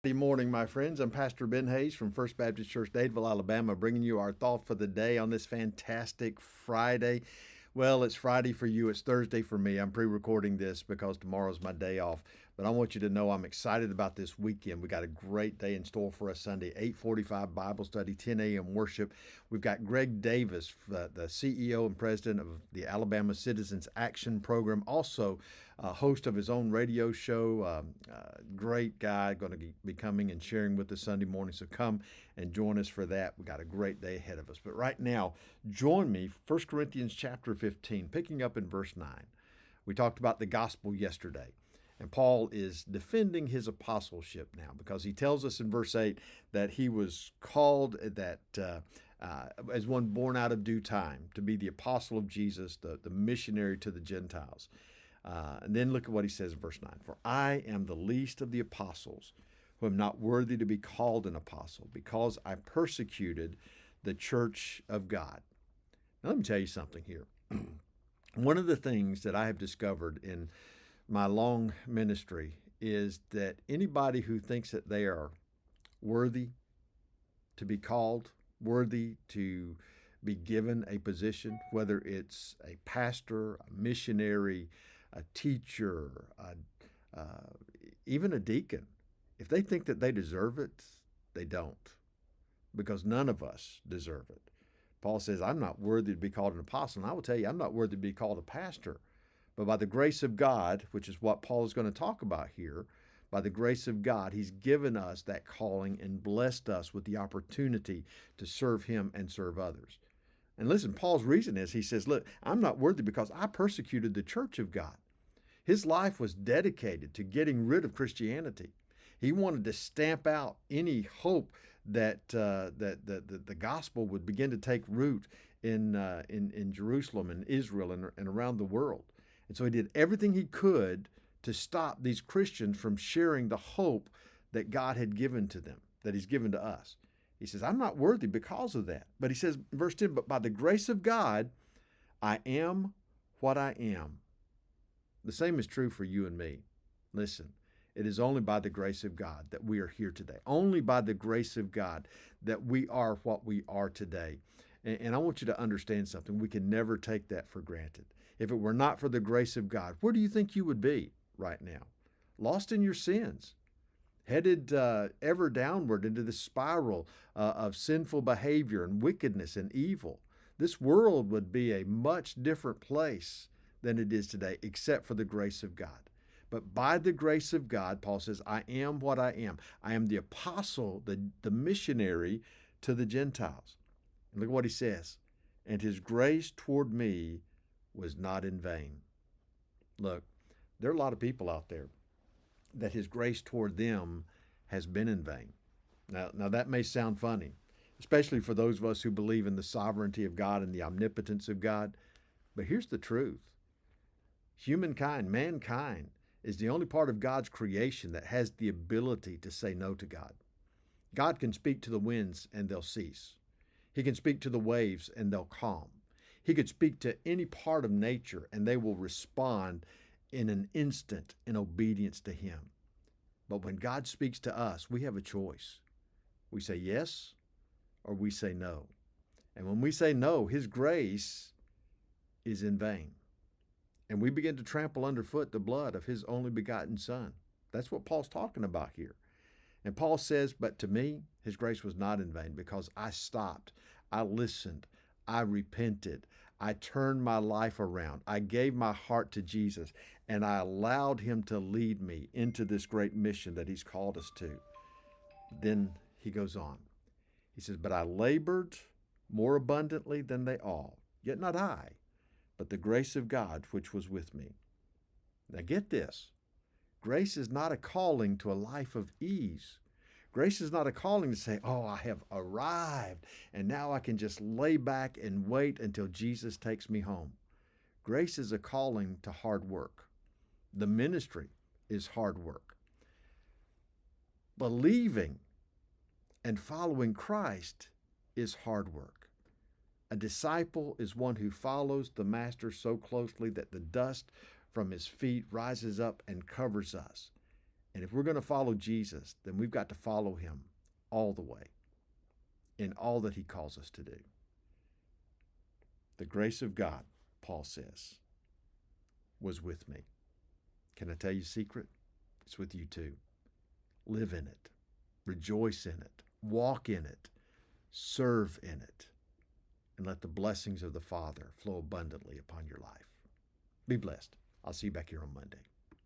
Good morning, my friends. I'm Pastor Ben Hayes from First Baptist Church, Dadeville, Alabama, bringing you our thought for the day on this fantastic Friday. Well, it's Friday for you. It's Thursday for me. I'm pre-recording this because tomorrow's my day off. But I want you to know I'm excited about this weekend. We got a great day in store for us Sunday, 8:45 Bible study, 10 a.m. worship. We've got Greg Davis, the CEO and president of the Alabama Citizens Action Program, also host of his own radio show. Great guy, going to be coming and sharing with us Sunday morning. So come and join us for that. We got a great day ahead of us. But right now, join me, 1 Corinthians chapter 15, picking up in verse 9. We talked about the gospel yesterday. And Paul is defending his apostleship now because he tells us in verse 8 that he was called as one born out of due time to be the apostle of Jesus, the missionary to the Gentiles. And then look at what he says in verse 9. For I am the least of the apostles, who am not worthy to be called an apostle, because I persecuted the church of God. Now, let me tell you something here. One of the things that I have discovered in my long ministry is that anybody who thinks that they are worthy to be called, worthy to be given a position, whether it's a pastor, a missionary, a teacher, even a deacon, if they think that they deserve it, they don't, because none of us deserve it. Paul says, I'm not worthy to be called an apostle. And I will tell you, I'm not worthy to be called a pastor. But by the grace of God, which is what Paul is going to talk about here, by the grace of God, he's given us that calling and blessed us with the opportunity to serve him and serve others. And listen, Paul's reason is he says, look, I'm not worthy because I persecuted the church of God. His life was dedicated to getting rid of Christianity. He wanted to stamp out any hope that the gospel would begin to take root in Jerusalem and Israel and around the world. And so he did everything he could to stop these Christians from sharing the hope that God had given to them, that he's given to us. He says, I'm not worthy because of that. But he says, verse 10, but by the grace of God, I am what I am. The same is true for you and me. Listen, it is only by the grace of God that we are here today. Only by the grace of God that we are what we are today. And I want you to understand something. We can never take that for granted. If it were not for the grace of God, where do you think you would be right now? Lost in your sins, headed ever downward into the spiral of sinful behavior and wickedness and evil. This world would be a much different place than it is today, except for the grace of God. But by the grace of God, Paul says, I am what I am. I am the apostle, the missionary to the Gentiles. And look at what he says. And his grace toward me was not in vain. Look, there are a lot of people out there that his grace toward them has been in vain. Now that may sound funny, especially for those of us who believe in the sovereignty of God and the omnipotence of God. But here's the truth. Humankind, mankind, is the only part of God's creation that has the ability to say no to God. God can speak to the winds and they'll cease. He can speak to the waves and they'll calm. He could speak to any part of nature and they will respond in an instant in obedience to him. But when God speaks to us, we have a choice. We say yes or we say no. And when we say no, his grace is in vain. And we begin to trample underfoot the blood of his only begotten Son. That's what Paul's talking about here. And Paul says, but to me, his grace was not in vain because I stopped, I listened, I repented, I turned my life around, I gave my heart to Jesus, and I allowed him to lead me into this great mission that he's called us to. Then he goes on. He says, but I labored more abundantly than they all, yet not I, but the grace of God which was with me. Now get this. Grace is not a calling to a life of ease. Grace is not a calling to say, oh, I have arrived and now I can just lay back and wait until Jesus takes me home. Grace is a calling to hard work. The ministry is hard work. Believing and following Christ is hard work. A disciple is one who follows the master so closely that the dust from his feet rises up and covers us. And if we're going to follow Jesus, then we've got to follow him all the way in all that he calls us to do. The grace of God, Paul says, was with me. Can I tell you a secret? It's with you too. Live in it. Rejoice in it. Walk in it. Serve in it. And let the blessings of the Father flow abundantly upon your life. Be blessed. I'll see you back here on Monday.